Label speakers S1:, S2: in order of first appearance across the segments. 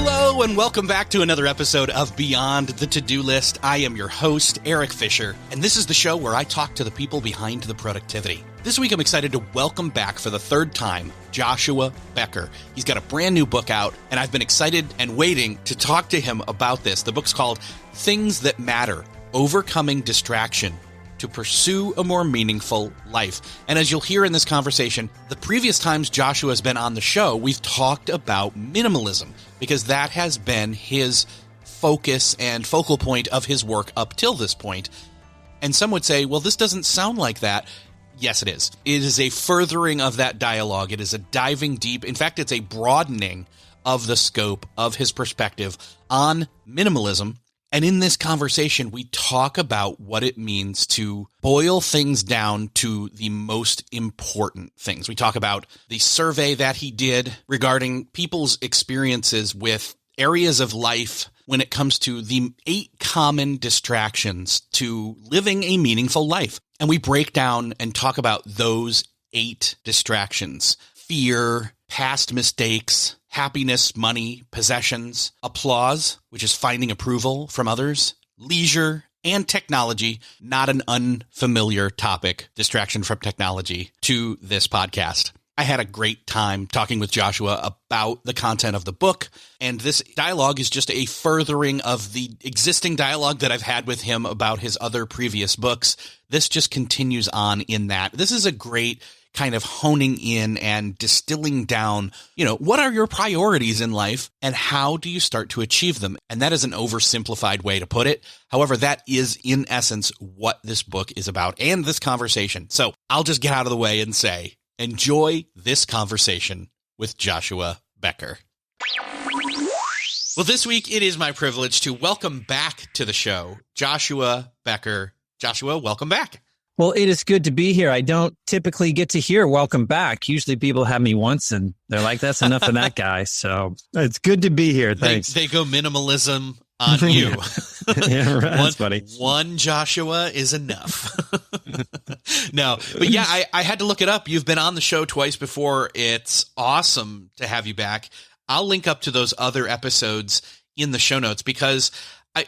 S1: Hello and welcome back to another episode of Beyond the To-Do List. I am your host, Eric Fisher, and this is the show where I talk to the people behind the productivity. This week I'm excited to welcome back for the third time, Joshua Becker. He's got a brand new book out, and I've been excited and waiting to talk to him about this. The book's called Things That Matter: Overcoming Distraction to Pursue a More Meaningful Life. And as you'll hear in this conversation, the previous times Joshua has been on the show, we've talked about minimalism, because that has been his focus and focal point of his work up till this point. And some would say, well, this doesn't sound like that. Yes, it is. It is a furthering of that dialogue. It is a diving deep. In fact, it's a broadening of the scope of his perspective on minimalism. And in this conversation, we talk about what it means to boil things down to the most important things. We talk about the survey that he did regarding people's experiences with areas of life when it comes to the 8 common distractions to living a meaningful life. And we break down and talk about those 8 distractions: fear, past mistakes, happiness, money, possessions, applause, which is finding approval from others, leisure, and technology, not an unfamiliar topic, distraction from technology, to this podcast. I had a great time talking with Joshua about the content of the book, and this dialogue is just a furthering of the existing dialogue that I've had with him about his other previous books. This just continues on in that. This is a great kind of honing in and distilling down, what are your priorities in life and how do you start to achieve them? And that is an oversimplified way to put it. However, that is in essence what this book is about and this conversation. So I'll just get out of the way and say, enjoy this conversation with Joshua Becker. Well, this week it is my privilege to welcome back to the show, Joshua Becker. Joshua, welcome back.
S2: Well, it is good to be here. I don't typically get to hear welcome back. Usually people have me once and they're like, that's enough of that guy. So it's good to be here. Thanks.
S1: They go minimalism on you.
S2: Yeah, right. That's funny.
S1: One Joshua is enough. No, but yeah, I had to look it up. You've been on the show twice before. It's awesome to have you back. I'll link up to those other episodes in the show notes because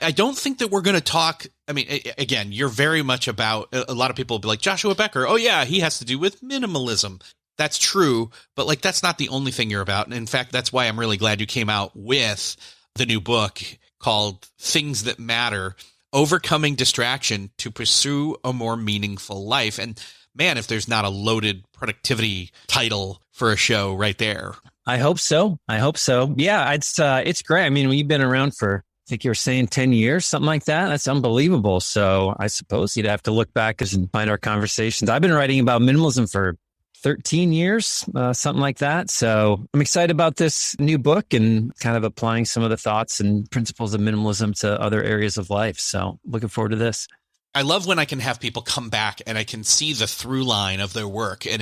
S1: I don't think that we're going to talk. I mean, again, you're very much about, a lot of people will be like, Joshua Becker, oh yeah, he has to do with minimalism. That's true, but that's not the only thing you're about. And in fact, that's why I'm really glad you came out with the new book called Things That Matter: Overcoming Distraction to Pursue a More Meaningful Life. And man, if there's not a loaded productivity title for a show right there.
S2: I hope so. Yeah, it's great. I mean, when you've been around for, I think you were saying 10 years, something like that. That's unbelievable. So I suppose you'd have to look back and find our conversations. I've been writing about minimalism for 13 years, something like that. So I'm excited about this new book and kind of applying some of the thoughts and principles of minimalism to other areas of life. So looking forward to this.
S1: I love when I can have people come back and I can see the through line of their work and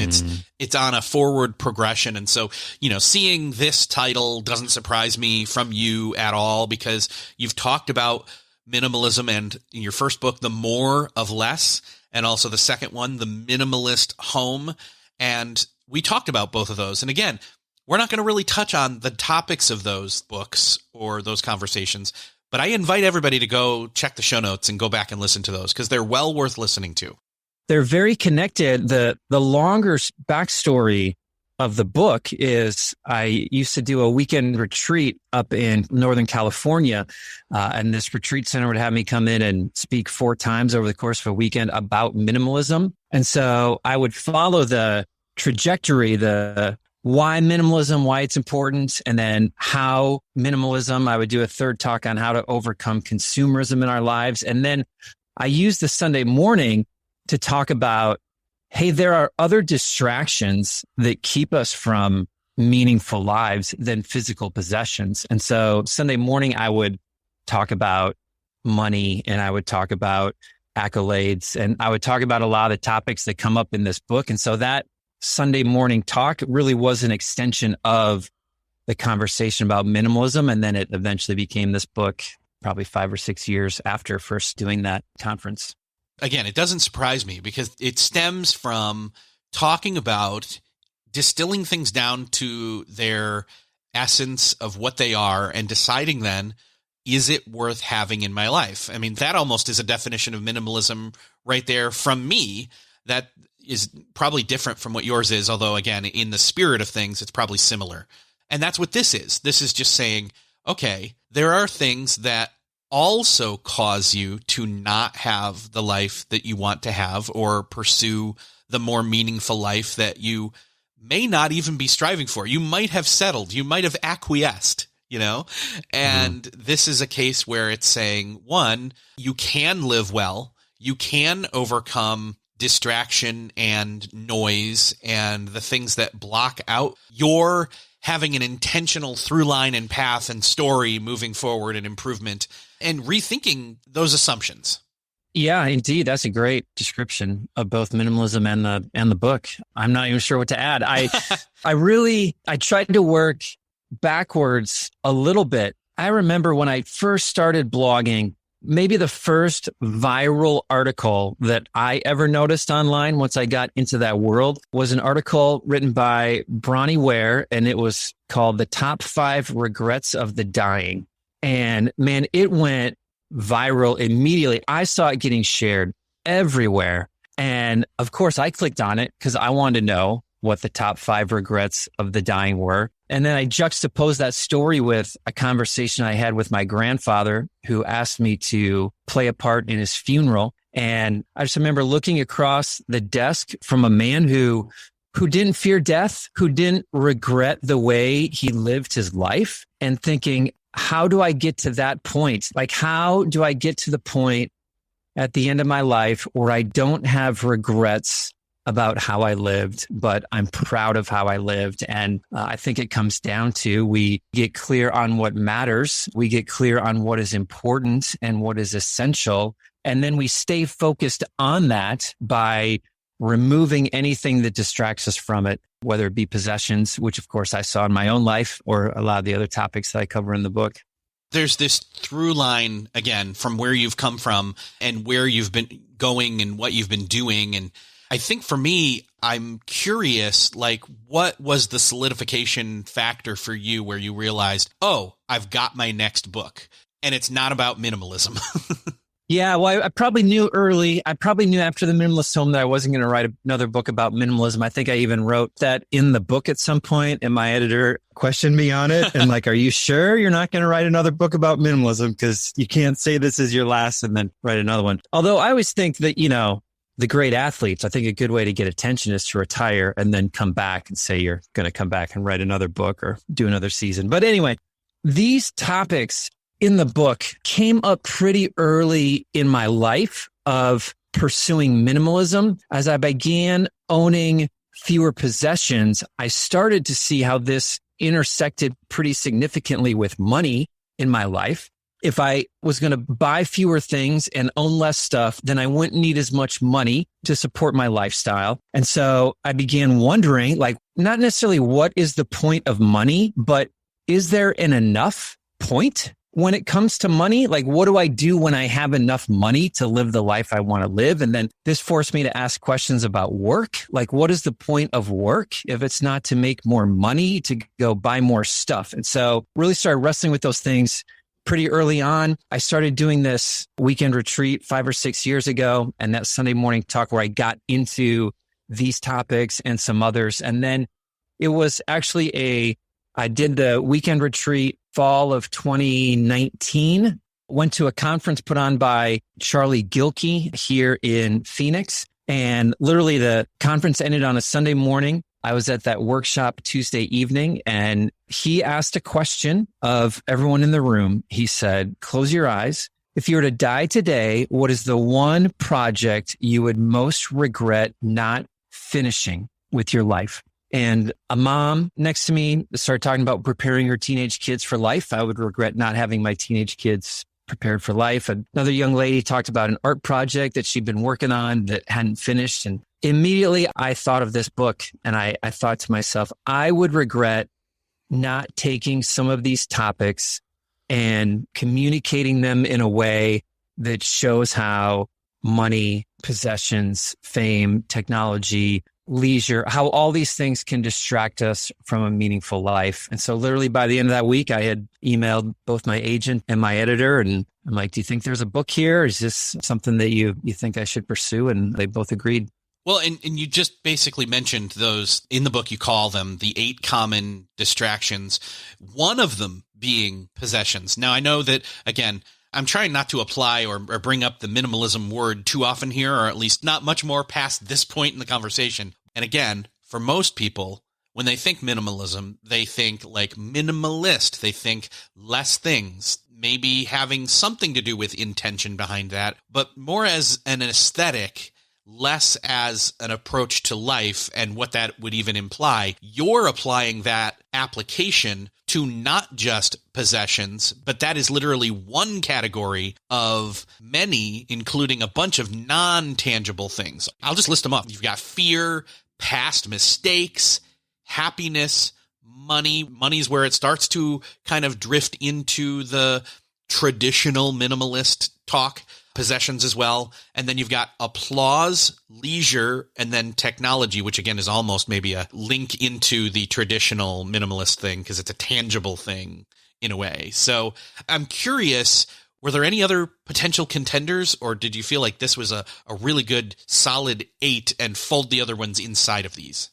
S1: it's on a forward progression. And so, seeing this title doesn't surprise me from you at all because you've talked about minimalism and in your first book, The More of Less, and also the second one, The Minimalist Home. And we talked about both of those. And again, we're not going to really touch on the topics of those books or those conversations, but I invite everybody to go check the show notes and go back and listen to those because they're well worth listening to.
S2: They're very connected. The longer backstory of the book is I used to do a weekend retreat up in Northern California, and this retreat center would have me come in and speak 4 times over the course of a weekend about minimalism. And so I would follow the trajectory, the why minimalism, why it's important, and then how minimalism. I would do a third talk on how to overcome consumerism in our lives. And then I used the Sunday morning to talk about, hey, there are other distractions that keep us from meaningful lives than physical possessions. And so Sunday morning, I would talk about money and I would talk about accolades and I would talk about a lot of the topics that come up in this book. And so that Sunday morning talk really was an extension of the conversation about minimalism. And then it eventually became this book probably 5 or 6 years after first doing that conference.
S1: Again, it doesn't surprise me because it stems from talking about distilling things down to their essence of what they are and deciding then, is it worth having in my life? I mean, that almost is a definition of minimalism right there from me. That is probably different from what yours is, although again, in the spirit of things, it's probably similar. And that's what this is. This is just saying, okay, there are things that also cause you to not have the life that you want to have or pursue the more meaningful life that you may not even be striving for. You might have settled, you might have acquiesced, and this is a case where it's saying, one, you can live well, you can overcome distraction and noise and the things that block out your having an intentional through line and path and story moving forward and improvement, and rethinking those assumptions.
S2: Yeah, indeed. That's a great description of both minimalism and the book. I'm not even sure what to add. I tried to work backwards a little bit. I remember when I first started blogging, maybe the first viral article that I ever noticed online once I got into that world was an article written by Bronnie Ware, and it was called The Top 5 Regrets of the Dying. And man, it went viral immediately. I saw it getting shared everywhere. And of course, I clicked on it because I wanted to know what the top 5 regrets of the dying were. And then I juxtaposed that story with a conversation I had with my grandfather, who asked me to play a part in his funeral. And I just remember looking across the desk from a man who didn't fear death, who didn't regret the way he lived his life, and thinking, how do I get to that point? Like, how do I get to the point at the end of my life where I don't have regrets about how I lived, but I'm proud of how I lived? And I think it comes down to, we get clear on what matters. We get clear on what is important and what is essential. And then we stay focused on that by removing anything that distracts us from it, whether it be possessions, which of course I saw in my own life, or a lot of the other topics that I cover in the book.
S1: There's this through line, again, from where you've come from and where you've been going and what you've been doing. And I think for me, I'm curious, like, what was the solidification factor for you where you realized, oh, I've got my next book and it's not about minimalism?
S2: Yeah, well, I probably knew early. I probably knew after the Minimalist Home that I wasn't going to write another book about minimalism. I think I even wrote that in the book at some point, and my editor questioned me on it. And like, are you sure you're not going to write another book about minimalism? Because you can't say this is your last and then write another one. Although I always think that, the great athletes, I think a good way to get attention is to retire and then come back and say you're going to come back and write another book or do another season. But anyway, these topics in the book came up pretty early in my life of pursuing minimalism. As I began owning fewer possessions, I started to see how this intersected pretty significantly with money in my life. If I was going to buy fewer things and own less stuff, then I wouldn't need as much money to support my lifestyle. And so I began wondering, like, not necessarily what is the point of money, but is there an enough point when it comes to money? Like, what do I do when I have enough money to live the life I want to live? And then this forced me to ask questions about work. Like, what is the point of work if it's not to make more money, to go buy more stuff? And so really started wrestling with those things pretty early on. I started doing this weekend retreat 5 or 6 years ago, and that Sunday morning talk where I got into these topics and some others. And then it was actually I did the weekend retreat fall of 2019, went to a conference put on by Charlie Gilkey here in Phoenix. And literally the conference ended on a Sunday morning. I was at that workshop Tuesday evening, and he asked a question of everyone in the room. He said, close your eyes. If you were to die today, what is the one project you would most regret not finishing with your life? And a mom next to me started talking about preparing her teenage kids for life. I would regret not having my teenage kids prepared for life. Another young lady talked about an art project that she'd been working on that hadn't finished. And immediately I thought of this book, and I thought to myself, I would regret not taking some of these topics and communicating them in a way that shows how money, possessions, fame, technology, leisure, how all these things can distract us from a meaningful life. And so literally by the end of that week, I had emailed both my agent and my editor. And I'm like, do you think there's a book here? Is this something that you think I should pursue? And they both agreed.
S1: Well, and you just basically mentioned those in the book. You call them the 8 common distractions, one of them being possessions. Now, I know that, again, I'm trying not to apply or bring up the minimalism word too often here, or at least not much more past this point in the conversation. And again, for most people, when they think minimalism, they think like minimalist. They think less things, maybe having something to do with intention behind that, but more as an aesthetic, less as an approach to life and what that would even imply. You're applying that application to not just possessions, but that is literally one category of many, including a bunch of non-tangible things. I'll just list them up. You've got fear, past mistakes, happiness, money. Money's where it starts to kind of drift into the traditional minimalist talk. Possessions as well. And then you've got applause, leisure, and then technology, which again is almost maybe a link into the traditional minimalist thing because it's a tangible thing in a way. So I'm curious, were there any other potential contenders, or did you feel like this was a really good solid 8 and fold the other ones inside of these?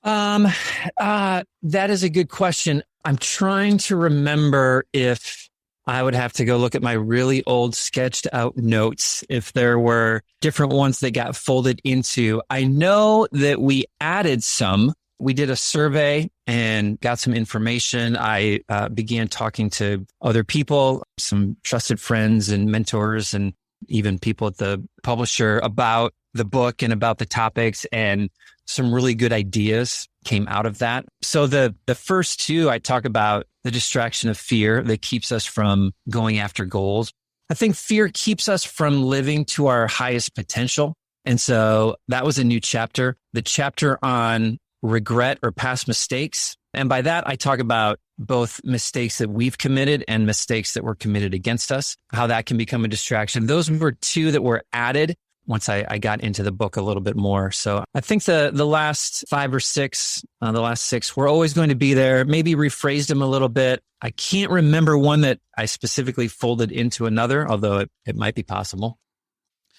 S2: That is a good question. I'm trying to remember if I would have to go look at my really old sketched out notes if there were different ones that got folded into. I know that we added some. We did a survey and got some information. I began talking to other people, some trusted friends and mentors, and even people at the publisher about the book and about the topics, and some really good ideas came out of that. So the first 2, I talk about the distraction of fear that keeps us from going after goals. I think fear keeps us from living to our highest potential. And so that was a new chapter, the chapter on regret or past mistakes. And by that, I talk about both mistakes that we've committed and mistakes that were committed against us, how that can become a distraction. Those were 2 that were added once I got into the book a little bit more. So I think the last 5 or 6, the last 6 were always going to be there, maybe rephrased them a little bit. I can't remember one that I specifically folded into another, although it might be possible.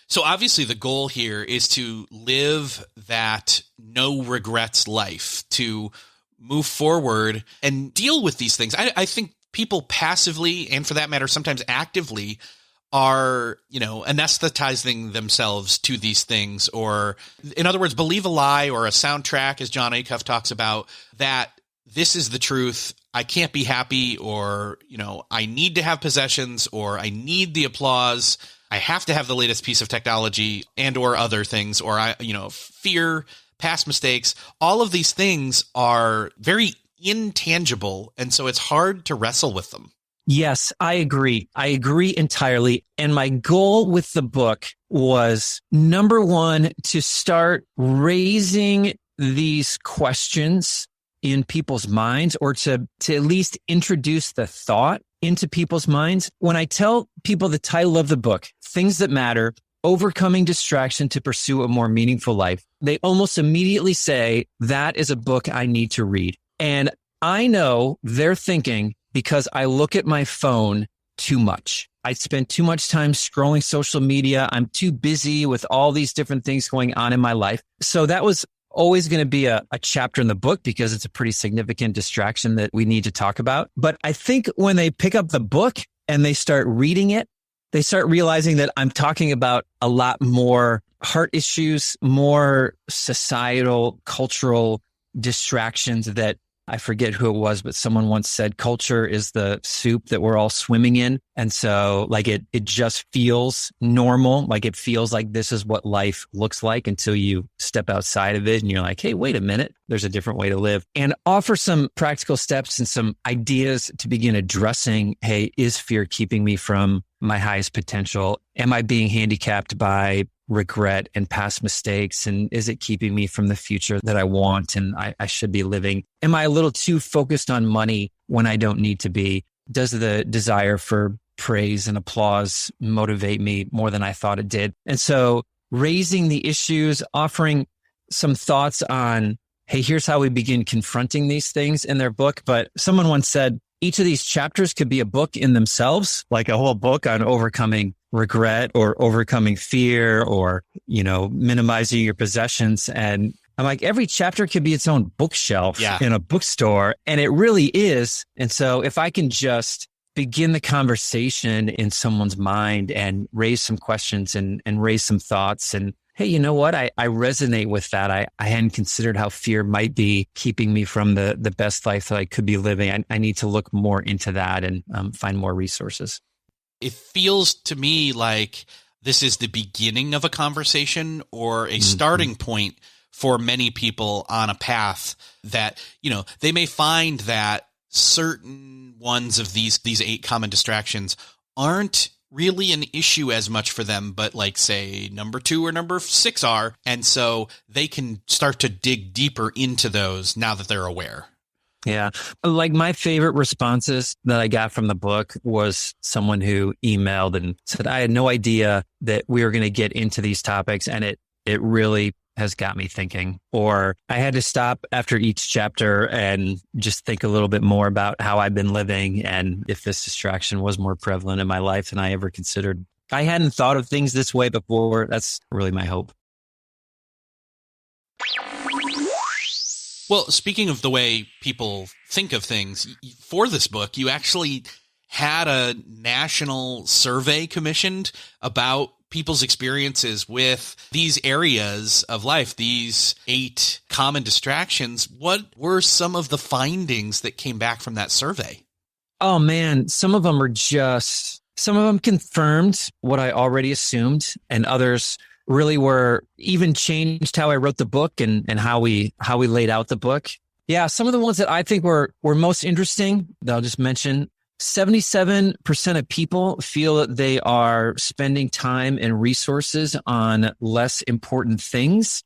S1: So obviously the goal here is to live that no regrets life, to move forward and deal with these things. I think people passively, and for that matter, sometimes actively, are, anesthetizing themselves to these things, or in other words, believe a lie or a soundtrack, as John Acuff talks about, that this is the truth. I can't be happy, or, I need to have possessions, or I need the applause. I have to have the latest piece of technology and or other things, or fear, past mistakes. All of these things are very intangible. And so it's hard to wrestle with them.
S2: Yes, I agree. I agree entirely. And my goal with the book was, number 1, to start raising these questions in people's minds, or to at least introduce the thought into people's minds. When I tell people the title of the book, Things That Matter, Overcoming Distraction to Pursue a More Meaningful Life, they almost immediately say, that is a book I need to read. And I know they're thinking, because I look at my phone too much. I spend too much time scrolling social media. I'm too busy with all these different things going on in my life. So that was always going to be a chapter in the book, because it's a pretty significant distraction that we need to talk about. But I think when they pick up the book and they start reading it, they start realizing that I'm talking about a lot more heart issues, more societal, cultural distractions that I forget who it was, but someone once said culture is the soup that we're all swimming in. And so it just feels normal. Like it feels like this is what life looks like until you step outside of it and you're like, hey, wait a minute, there's a different way to live. And offer some practical steps and some ideas to begin addressing, hey, is fear keeping me from my highest potential? Am I being handicapped by regret and past mistakes? And is it keeping me from the future that I want and I should be living? Am I a little too focused on money when I don't need to be? Does the desire for praise and applause motivate me more than I thought it did? And so raising the issues, offering some thoughts on, hey, here's how we begin confronting these things in their book. But someone once said, each of these chapters could be a book in themselves, like a whole book on overcoming regret or overcoming fear or, minimizing your possessions. And I'm like, every chapter could be its own bookshelf in a bookstore. And it really is. And so if I can just begin the conversation in someone's mind and raise some questions and raise some thoughts and, hey, you know what? I resonate with that. I hadn't considered how fear might be keeping me from the best life that I could be living. I need to look more into that and find more resources.
S1: It feels to me like this is the beginning of a conversation or a starting point for many people on a path that, they may find that certain ones of these 8 common distractions aren't really an issue as much for them, but like say number 2 or number 6 are. And so they can start to dig deeper into those now that they're aware.
S2: Yeah. Like my favorite responses that I got from the book was someone who emailed and said, I had no idea that we were going to get into these topics. And it really has got me thinking. Or I had to stop after each chapter and just think a little bit more about how I've been living and if this distraction was more prevalent in my life than I ever considered. I hadn't thought of things this way before. That's really my hope.
S1: Well, speaking of the way people think of things, for this book, you actually had a national survey commissioned about people's experiences with these areas of life, these 8 common distractions. What were some of the findings that came back from that survey?
S2: Oh man, some of them confirmed what I already assumed, and others really were even changed how I wrote the book and how we laid out the book. Yeah, some of the ones that I think were most interesting that I'll just mention. 77% of people feel that they are spending time and resources on less important things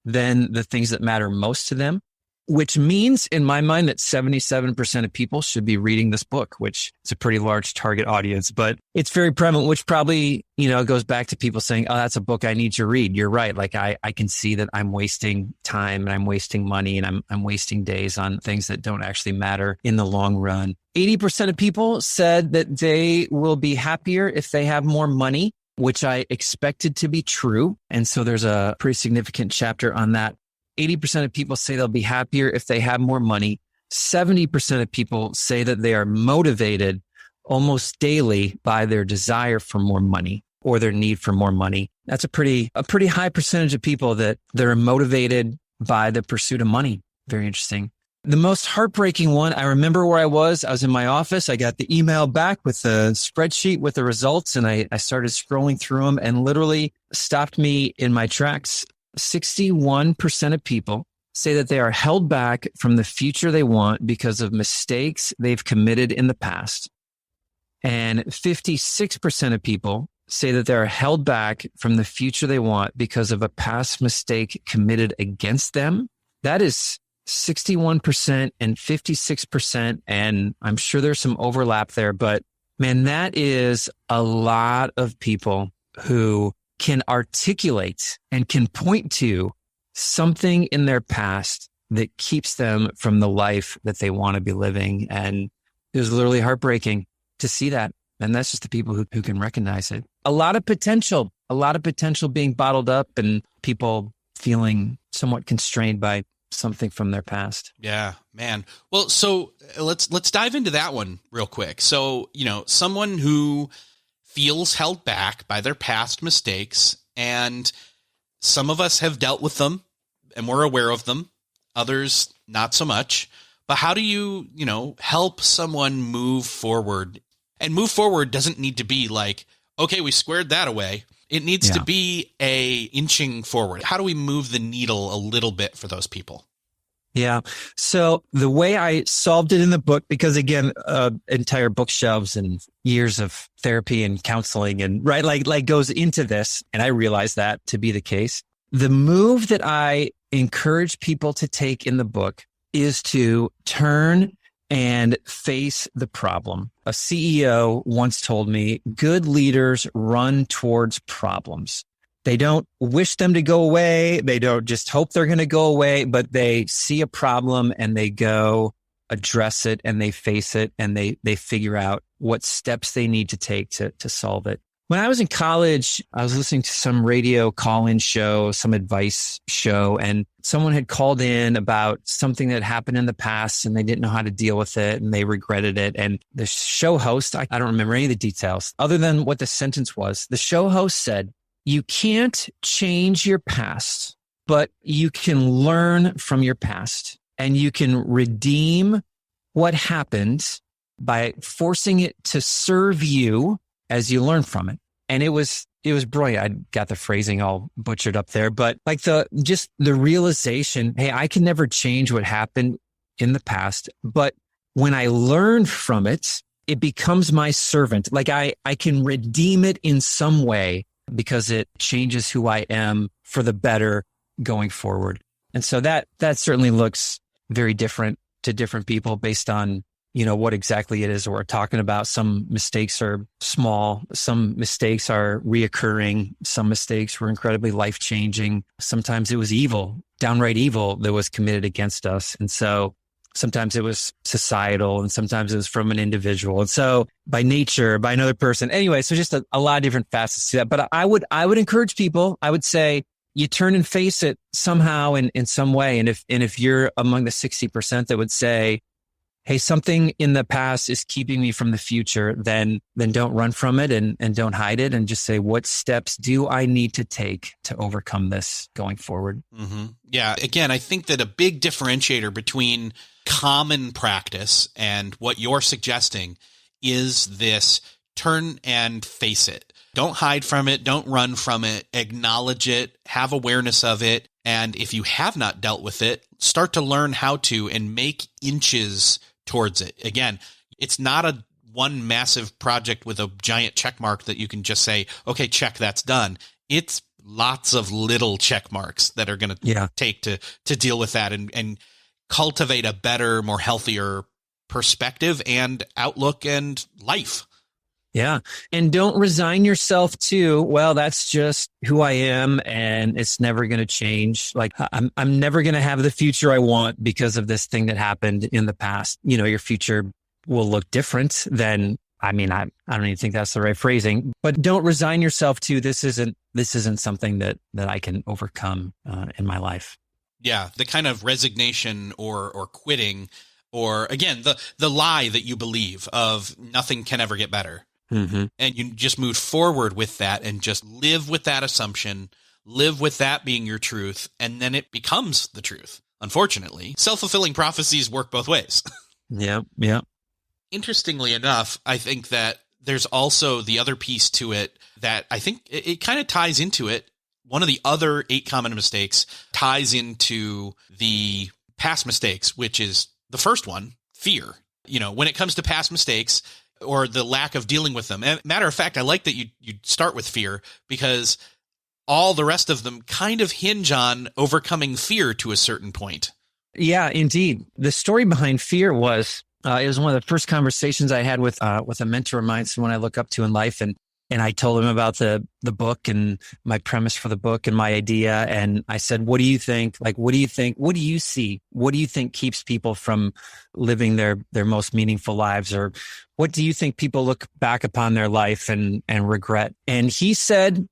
S2: than the things that matter most to them, which means in my mind that 77% of people should be reading this book, which is a pretty large target audience, but it's very prevalent, which probably, goes back to people saying, oh, that's a book I need to read. You're right. Like I can see that I'm wasting time and I'm wasting money and I'm wasting days on things that don't actually matter in the long run. 80% of people said that they will be happier if they have more money, which I expected to be true. And so there's a pretty significant chapter on that. 80% of people say they'll be happier if they have more money. 70% of people say that they are motivated almost daily by their desire for more money or their need for more money. That's a pretty high percentage of people that are motivated by the pursuit of money. Very interesting. The most heartbreaking one, I remember where I was in my office. I got the email back with the spreadsheet with the results, and I started scrolling through them and literally stopped me in my tracks. 61% of people say that they are held back from the future they want because of mistakes they've committed in the past. And 56% of people say that they're held back from the future they want because of a past mistake committed against them. That is 61% and 56%. And I'm sure there's some overlap there, but man, that is a lot of people who can articulate and can point to something in their past that keeps them from the life that they want to be living. And it was literally heartbreaking to see that. And that's just the people who can recognize it. A lot of potential being bottled up and people feeling somewhat constrained by something from their past.
S1: Yeah, man. Well, so let's dive into that one real quick. So, someone who feels held back by their past mistakes, and some of us have dealt with them and we're aware of them, others not so much. But how do you, help someone move forward? And move forward doesn't need to be like, okay, we squared that away. It needs to be a inching forward. How do we move the needle a little bit for those people?
S2: Yeah. So the way I solved it in the book, because again, entire bookshelves and years of therapy and counseling and like goes into this. And I realized that to be the case. The move that I encourage people to take in the book is to turn and face the problem. A CEO once told me, good leaders run towards problems. They don't wish them to go away. They don't just hope they're going to go away, but they see a problem and they go address it and they face it and they figure out what steps they need to take to solve it. When I was in college, I was listening to some radio call-in show, some advice show, and someone had called in about something that happened in the past and they didn't know how to deal with it and they regretted it. And the show host, I don't remember any of the details other than what the sentence was. The show host said, "You can't change your past, but you can learn from your past and you can redeem what happened by forcing it to serve you as you learn from it." And it was brilliant. I got the phrasing all butchered up there, but like the realization, hey, I can never change what happened in the past, but when I learn from it, it becomes my servant. Like I can redeem it in some way because it changes who I am for the better going forward. And so that certainly looks very different to different people based on what exactly it is that we're talking about. Some mistakes are small. Some mistakes are reoccurring. Some mistakes were incredibly life-changing. Sometimes it was evil, downright evil that was committed against us. And so sometimes it was societal and sometimes it was from an individual. And so by nature, by another person. Anyway, so just a lot of different facets to that. But I would encourage people, I would say, you turn and face it somehow in some way. And if you're among the 60% that would say, hey, something in the past is keeping me from the future, then don't run from it and don't hide it and just say, what steps do I need to take to overcome this going forward?
S1: Mm-hmm. Yeah. Again, I think that a big differentiator between common practice and what you're suggesting is this turn and face it. Don't hide from it. Don't run from it. Acknowledge it. Have awareness of it. And if you have not dealt with it, start to learn how to and make inches towards it. Again, it's not a one massive project with a giant check mark that you can just say, okay, check, that's done. It's lots of little check marks that are going to take to deal with that and cultivate a better, more healthier perspective and outlook and life.
S2: Yeah. And don't resign yourself to, well, that's just who I am and it's never going to change. Like I'm never going to have the future I want because of this thing that happened in the past. Your future will look different than, I don't even think that's the right phrasing, but don't resign yourself to this isn't something that I can overcome in my life.
S1: Yeah. The kind of resignation or quitting, or again, the lie that you believe of nothing can ever get better. Mm-hmm. And you just move forward with that and just live with that assumption, live with that being your truth, and then it becomes the truth. Unfortunately, self-fulfilling prophecies work both ways.
S2: Yeah.
S1: Interestingly enough, I think that there's also the other piece to it that I think it kind of ties into it. One of the other 8 common mistakes ties into the past mistakes, which is the first one, fear. When it comes to past mistakes, or the lack of dealing with them. And matter of fact, I like that you start with fear because all the rest of them kind of hinge on overcoming fear to a certain point.
S2: Yeah, indeed. The story behind fear was, it was one of the first conversations I had with a mentor of mine, someone I look up to in life. And I told him about the book and my premise for the book and my idea. And I said, what do you think? Like, what do you think? What do you see? What do you think keeps people from living their most meaningful lives? Or what do you think people look back upon their life and regret? And he said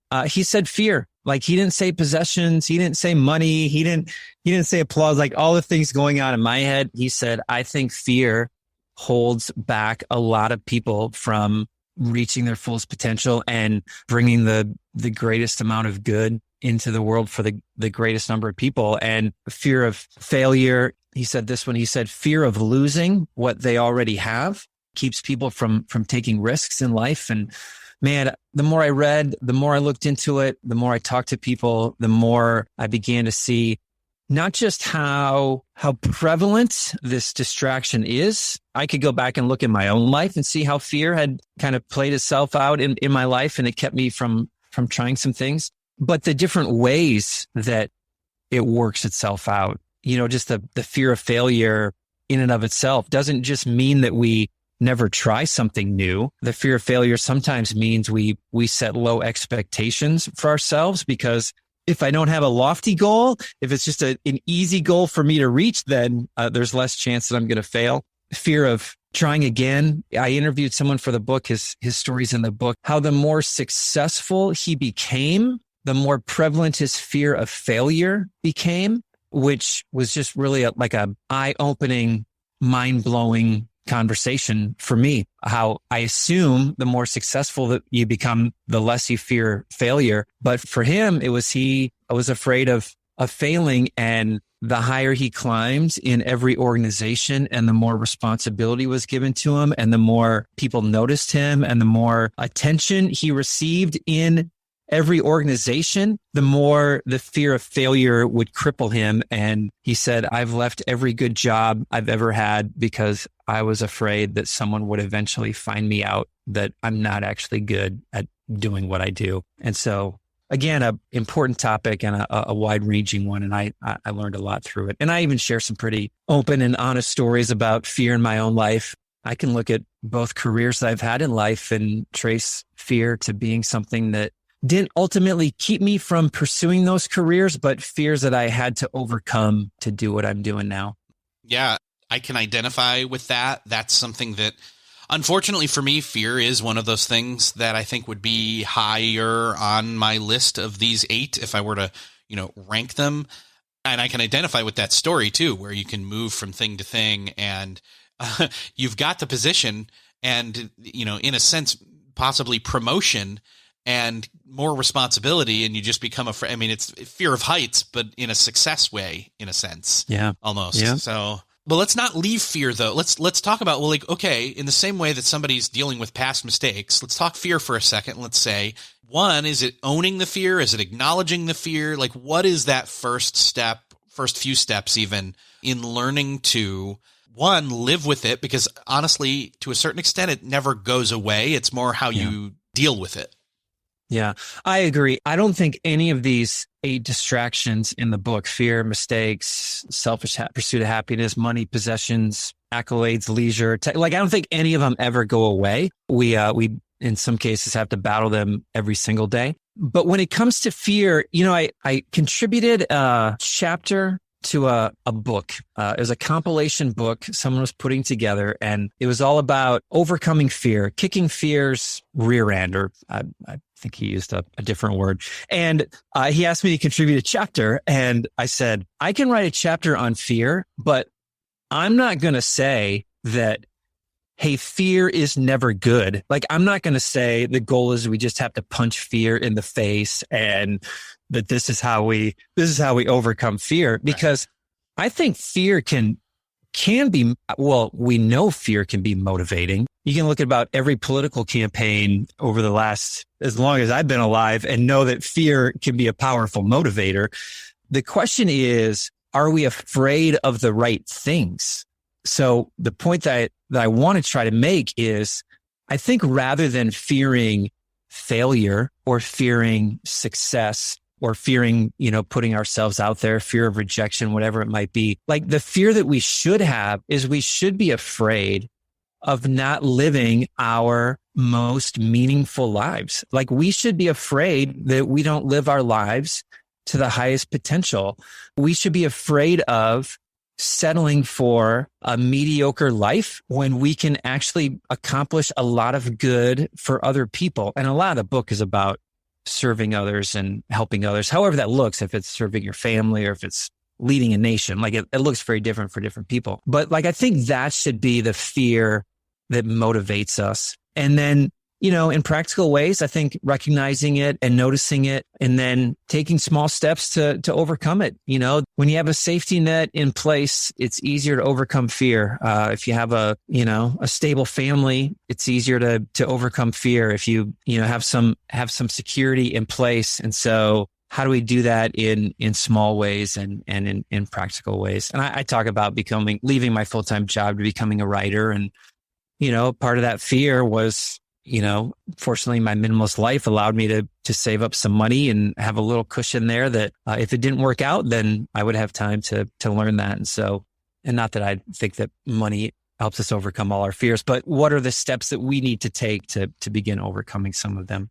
S2: fear. Like, he didn't say possessions. He didn't say money. He didn't say applause, like all the things going on in my head. He said, I think fear holds back a lot of people from reaching their fullest potential and bringing the greatest amount of good into the world for the greatest number of people. And fear of failure. He said this one, he said, fear of losing what they already have keeps people from taking risks in life. And man, the more I read, the more I looked into it, the more I talked to people, the more I began to see not just how prevalent this distraction is. I could go back and look at my own life and see how fear had kind of played itself out in my life, and it kept me from trying some things. But the different ways that it works itself out, just the fear of failure in and of itself doesn't just mean that we never try something new. The fear of failure sometimes means we set low expectations for ourselves, because if I don't have a lofty goal, if it's just an easy goal for me to reach, then there's less chance that I'm going to fail. Fear of trying again. I interviewed someone for the book, his stories in the book, how the more successful he became, the more prevalent his fear of failure became, which was just really like a eye-opening, mind-blowing conversation for me. How I assume the more successful that you become, the less you fear failure. But for him, it was I was afraid of failing, and the higher he climbed in every organization and the more responsibility was given to him and the more people noticed him and the more attention he received in every organization, the more the fear of failure would cripple him. And he said, I've left every good job I've ever had because I was afraid that someone would eventually find me out that I'm not actually good at doing what I do. And so again, an important topic and a wide-ranging one. And I learned a lot through it. And I even share some pretty open and honest stories about fear in my own life. I can look at both careers that I've had in life and trace fear to being something that didn't ultimately keep me from pursuing those careers, but fears that I had to overcome to do what I'm doing now.
S1: Yeah, I can identify with that. That's something that, unfortunately for me, fear is one of those things that I think would be higher on my list of these 8 if I were to, rank them. And I can identify with that story too, where you can move from thing to thing and you've got the position and, in a sense, possibly promotion and more responsibility, and you just become afraid. I mean, it's fear of heights, but in a success way, in a sense.
S2: Yeah.
S1: Almost.
S2: Yeah.
S1: So, but let's not leave fear though. Let's talk about, okay, in the same way that somebody's dealing with past mistakes, let's talk fear for a second. Let's say, one, is it owning the fear? Is it acknowledging the fear? Like, what is that first few steps even in learning to, one, live with it? Because honestly, to a certain extent, it never goes away. It's more how you deal with it.
S2: Yeah, I agree. I don't think any of these 8 distractions in the book, fear, mistakes, selfish pursuit of happiness, money, possessions, accolades, leisure, I don't think any of them ever go away. We in some cases have to battle them every single day. But when it comes to fear, I contributed a chapter to a book. It was a compilation book someone was putting together, and it was all about overcoming fear, kicking fear's rear end, or I think he used a different word. And he asked me to contribute a chapter, and I said, I can write a chapter on fear, but I'm not going to say that, hey, fear is never good. Like, I'm not going to say the goal is we just have to punch fear in the face and that this is how we overcome fear, because I think fear can be, we know fear can be motivating. You can look at about every political campaign over the last, as long as I've been alive, and know that fear can be a powerful motivator. The question is, are we afraid of the right things? So the point that I want to try to make is, I think rather than fearing failure or fearing success or fearing, putting ourselves out there, fear of rejection, whatever it might be, like, the fear that we should have is we should be afraid of not living our most meaningful lives. Like, we should be afraid that we don't live our lives to the highest potential. We should be afraid of settling for a mediocre life when we can actually accomplish a lot of good for other people. And a lot of the book is about serving others and helping others, however that looks, if it's serving your family or if it's leading a nation. Like, it looks very different for different people. But I think that should be the fear that motivates us. And then, in practical ways, I think recognizing it and noticing it and then taking small steps to overcome it. When you have a safety net in place, it's easier to overcome fear. If you have a stable family, it's easier to overcome fear. If you have some security in place. And so how do we do that in small ways and in practical ways? And I talk about leaving my full-time job to becoming a writer. And, part of that fear was, fortunately, my minimalist life allowed me to save up some money and have a little cushion there that if it didn't work out, then I would have time to learn that. And not that I think that money helps us overcome all our fears. But what are the steps that we need to take to begin overcoming some of them?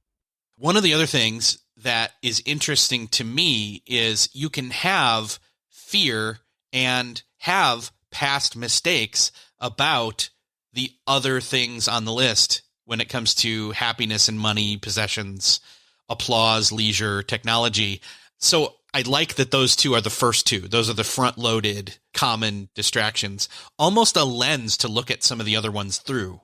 S1: One of the other things that is interesting to me is you can have fear and have past mistakes about the other things on the list when it comes to happiness and money, possessions, applause, leisure, technology. So I like that those two are the first two. Those are the front-loaded common distractions, almost a lens to look at some of the other ones through.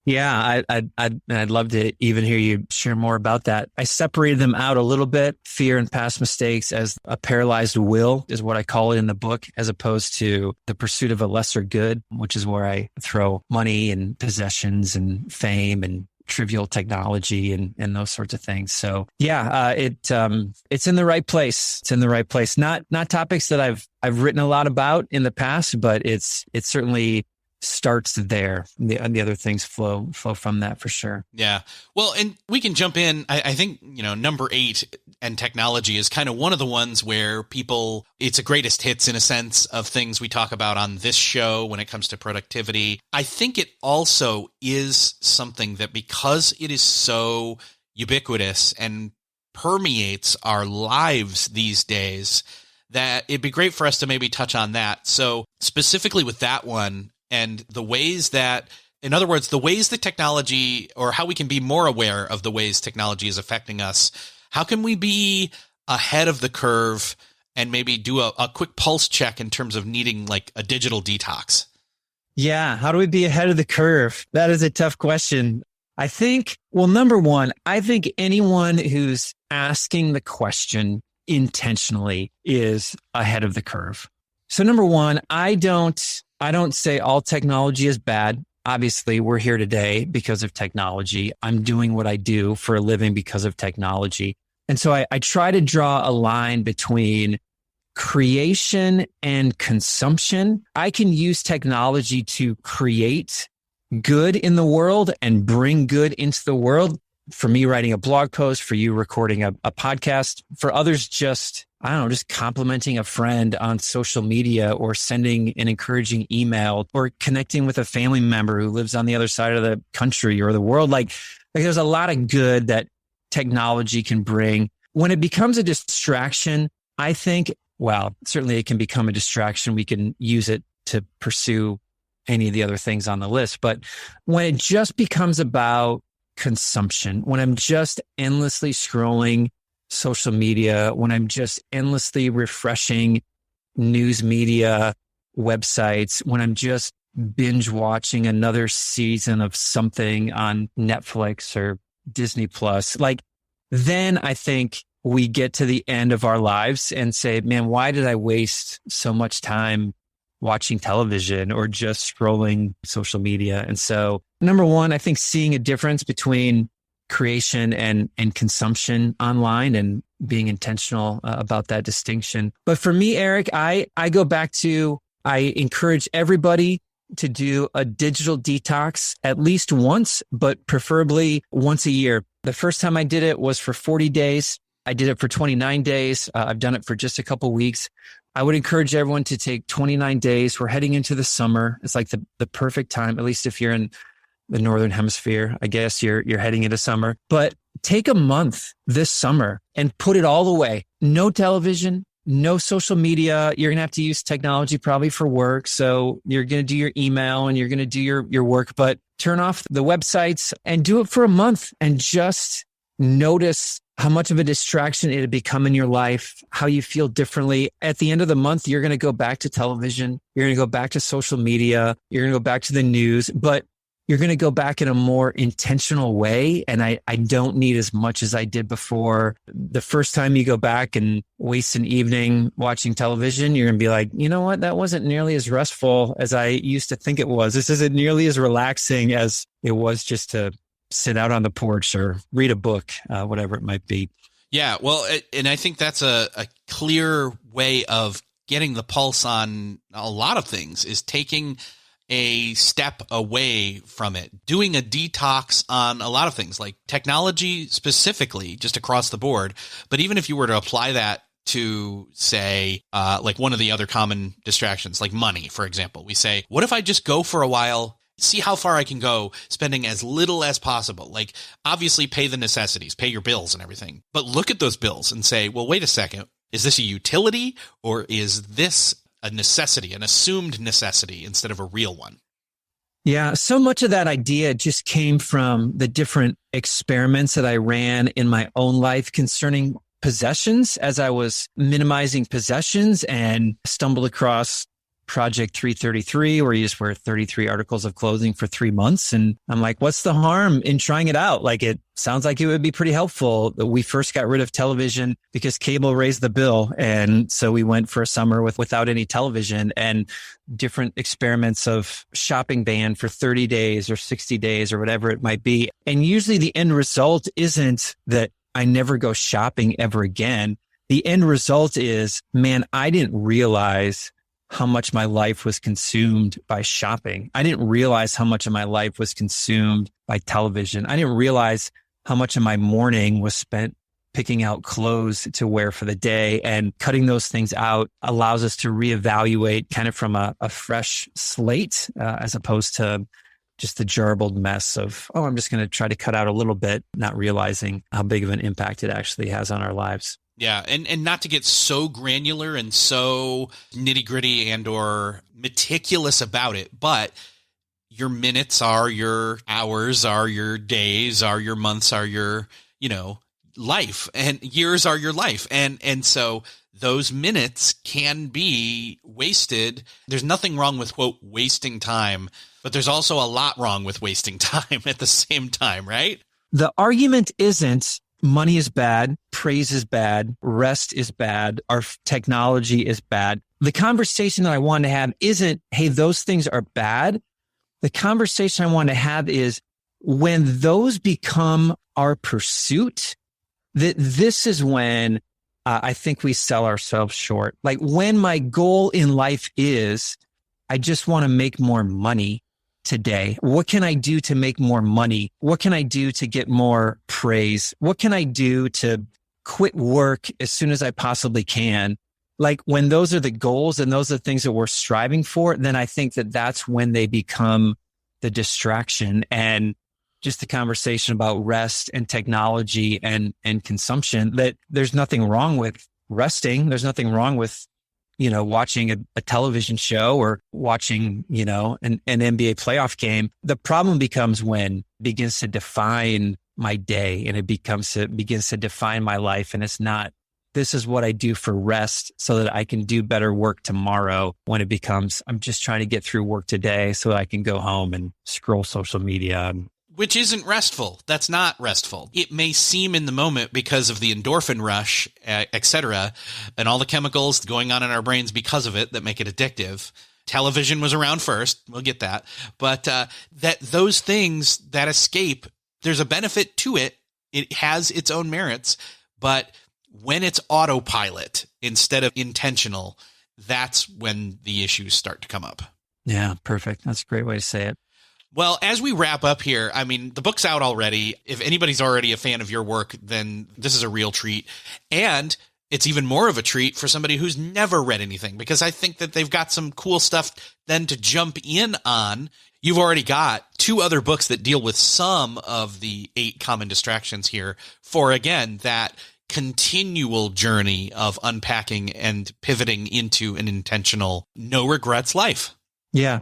S2: Yeah, I'd love to even hear you share more about that. I separated them out a little bit. Fear and past mistakes as a paralyzed will is what I call it in the book, as opposed to the pursuit of a lesser good, which is where I throw money and possessions and fame and trivial technology and those sorts of things. So yeah, it's in the right place. It's in the right place. Not topics that I've written a lot about in the past, but it certainly starts there. The other things flow from that for sure.
S1: Yeah. Well, and we can jump in. I think, number 8 and technology is kind of one of the ones where it's a greatest hits in a sense of things we talk about on this show when it comes to productivity. I think it also is something that, because it is so ubiquitous and permeates our lives these days, that it'd be great for us to maybe touch on that. So specifically with that one, and the ways that, in other words, the ways that technology, or how we can be more aware of the ways technology is affecting us. How can we be ahead of the curve and maybe do a quick pulse check in terms of needing like a digital detox?
S2: Yeah. How do we be ahead of the curve? That is a tough question. I think, well, number one, I think anyone who's asking the question intentionally is ahead of the curve. So number one, I don't say all technology is bad. Obviously, we're here today because of technology. I'm doing what I do for a living because of technology. And so I try to draw a line between creation and consumption. I can use technology to create good in the world and bring good into the world. For me, writing a blog post, for you recording a podcast, for others, just complimenting a friend on social media, or sending an encouraging email, or connecting with a family member who lives on the other side of the country or the world. Like there's a lot of good that technology can bring. When it becomes a distraction, I think, well, certainly it can become a distraction. We can use it to pursue any of the other things on the list. But when it just becomes about consumption, when I'm just endlessly scrolling social media, when I'm just endlessly refreshing news media websites, when I'm just binge watching another season of something on Netflix or Disney Plus, like then I think we get to the end of our lives and say, man, why did I waste so much time watching television or just scrolling social media? And so number one, I think seeing a difference between creation and consumption online and being intentional about that distinction. But for me, Eric, I go back to, I encourage everybody to do a digital detox at least once, but preferably once a year. The first time I did it was for 40 days. I did it for 29 days. I've done it for just a couple weeks. I would encourage everyone to take 29 days. We're heading into the summer. It's like the perfect time, at least if you're in the Northern Hemisphere. I guess you're heading into summer. But take a month this summer and put it all away. No television, no social media. You're going to have to use technology probably for work. So you're going to do your email and you're going to do your work, but turn off the websites and do it for a month and just notice how much of a distraction it had become in your life, how you feel differently. At the end of the month, you're going to go back to television. You're going to go back to social media. You're going to go back to the news, but you're going to go back in a more intentional way. And I don't need as much as I did before. The first time you go back and waste an evening watching television, you're going to be like, you know what? That wasn't nearly as restful as I used to think it was. This isn't nearly as relaxing as it was just to sit out on the porch or read a book, whatever it might be.
S1: Yeah. Well, and I think that's a clear way of getting the pulse on a lot of things, is taking a step away from it, doing a detox on a lot of things like technology specifically, just across the board. But even if you were to apply that to say, like one of the other common distractions, like money, for example. We say, what if I just go for a while, see how far I can go, spending as little as possible? Like, obviously pay the necessities, pay your bills and everything, but look at those bills and say, well, wait a second, is this a utility or is this a necessity, an assumed necessity instead of a real one?
S2: Yeah, so much of that idea just came from the different experiments that I ran in my own life concerning possessions as I was minimizing possessions, and stumbled across Project 333, where you just wear 33 articles of clothing for 3 months. And I'm like, what's the harm in trying it out? Like, it sounds like it would be pretty helpful. We first got rid of television because cable raised the bill. And so we went for a summer without any television, and different experiments of shopping ban for 30 days or 60 days or whatever it might be. And usually the end result isn't that I never go shopping ever again. The end result is, man, I didn't realize how much my life was consumed by shopping. I didn't realize how much of my life was consumed by television. I didn't realize how much of my morning was spent picking out clothes to wear for the day. And cutting those things out allows us to reevaluate kind of from a fresh slate, as opposed to just the jarbled mess of, oh, I'm just going to try to cut out a little bit, not realizing how big of an impact it actually has on our lives.
S1: Yeah, and not to get so granular and so nitty-gritty and or meticulous about it, but your minutes are your hours, are your days, are your months, are your, life, and years are your life. And so those minutes can be wasted. There's nothing wrong with, quote, wasting time, but there's also a lot wrong with wasting time at the same time, right?
S2: The argument isn't money is bad, praise is bad, rest is bad, our technology is bad. The conversation that I want to have isn't, hey, those things are bad. The conversation I want to have is, when those become our pursuit, that this is when I think we sell ourselves short. Like, when my goal in life is, I just want to make more money today. What can I do to make more money? What can I do to get more praise? What can I do to quit work as soon as I possibly can? Like, when those are the goals and those are the things that we're striving for, then I think that that's when they become the distraction. And just the conversation about rest and technology and consumption, that there's nothing wrong with resting. There's nothing wrong with, watching a television show or watching, an NBA playoff game. The problem becomes when it begins to define my day, and it begins to define my life. And it's not, this is what I do for rest so that I can do better work tomorrow. When it becomes, I'm just trying to get through work today so that I can go home and scroll social media.
S1: Which isn't restful. That's not restful. It may seem in the moment because of the endorphin rush, et cetera, and all the chemicals going on in our brains because of it that make it addictive. Television was around first. We'll get that. But that those things, that escape, there's a benefit to it. It has its own merits. But when it's autopilot instead of intentional, that's when the issues start to come up.
S2: Yeah, perfect. That's a great way to say it.
S1: Well, as we wrap up here, I mean, the book's out already. If anybody's already a fan of your work, then this is a real treat. And it's even more of a treat for somebody who's never read anything, because I think that they've got some cool stuff then to jump in on. You've already got 2 other books that deal with some of the 8 common distractions here for, again, that continual journey of unpacking and pivoting into an intentional, no regrets life.
S2: Yeah,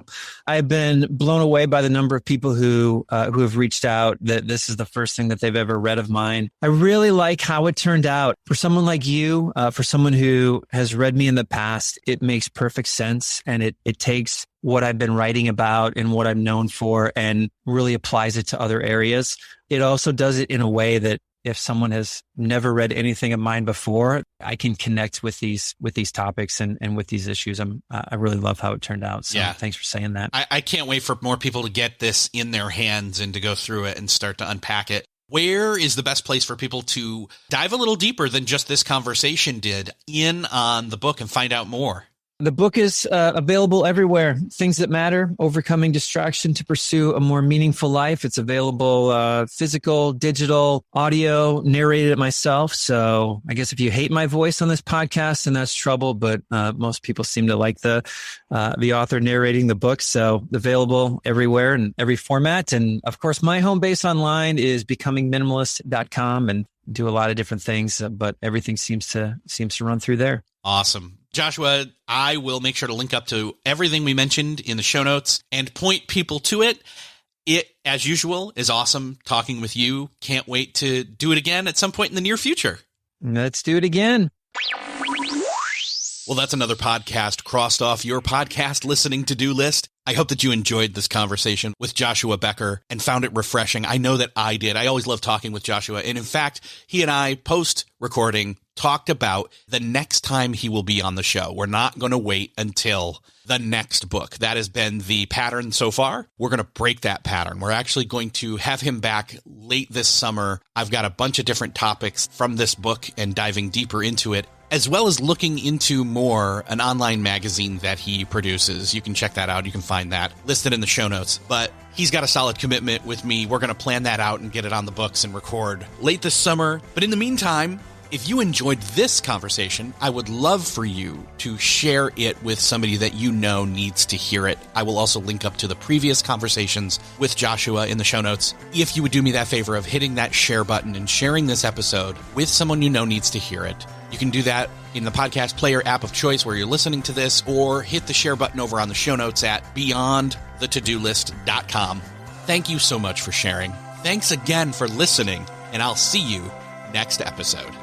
S2: I've been blown away by the number of people who have reached out that this is the first thing that they've ever read of mine. I really like how it turned out. For someone like you, for someone who has read me in the past, it makes perfect sense. And it takes what I've been writing about and what I'm known for and really applies it to other areas. It also does it in a way that if someone has never read anything of mine before, I can connect with these topics and with these issues. I really love how it turned out. So yeah. Thanks for saying that.
S1: I can't wait for more people to get this in their hands and to go through it and start to unpack it. Where is the best place for people to dive a little deeper than just this conversation did in on the book and find out more?
S2: The book is available everywhere. Things That Matter, Overcoming Distraction to Pursue a More Meaningful Life. It's available physical, digital, audio, narrated it myself. So I guess if you hate my voice on this podcast, then that's trouble. But most people seem to like the author narrating the book. So available everywhere in every format. And of course, my home base online is becomingminimalist.com, and do a lot of different things, but everything seems to run through there.
S1: Awesome. Joshua, I will make sure to link up to everything we mentioned in the show notes and point people to it. It, as usual, is awesome talking with you. Can't wait to do it again at some point in the near future.
S2: Let's do it again.
S1: Well, that's another podcast crossed off your podcast listening to-do list. I hope that you enjoyed this conversation with Joshua Becker and found it refreshing. I know that I did. I always love talking with Joshua. And in fact, he and I, post-recording, talked about the next time he will be on the show. We're not going to wait until the next book. That has been the pattern so far. We're going to break that pattern. We're actually going to have him back late this summer. I've got a bunch of different topics from this book and diving deeper into it, as well as looking into more an online magazine that he produces. You can check that out. You can find that listed in the show notes. But he's got a solid commitment with me. We're going to plan that out and get it on the books and record late this summer. But in the meantime, if you enjoyed this conversation, I would love for you to share it with somebody that you know needs to hear it. I will also link up to the previous conversations with Joshua in the show notes. If you would do me that favor of hitting that share button and sharing this episode with someone you know needs to hear it. You can do that in the podcast player app of choice where you're listening to this, or hit the share button over on the show notes at beyondthetodolist.com. Thank you so much for sharing. Thanks again for listening, and I'll see you next episode.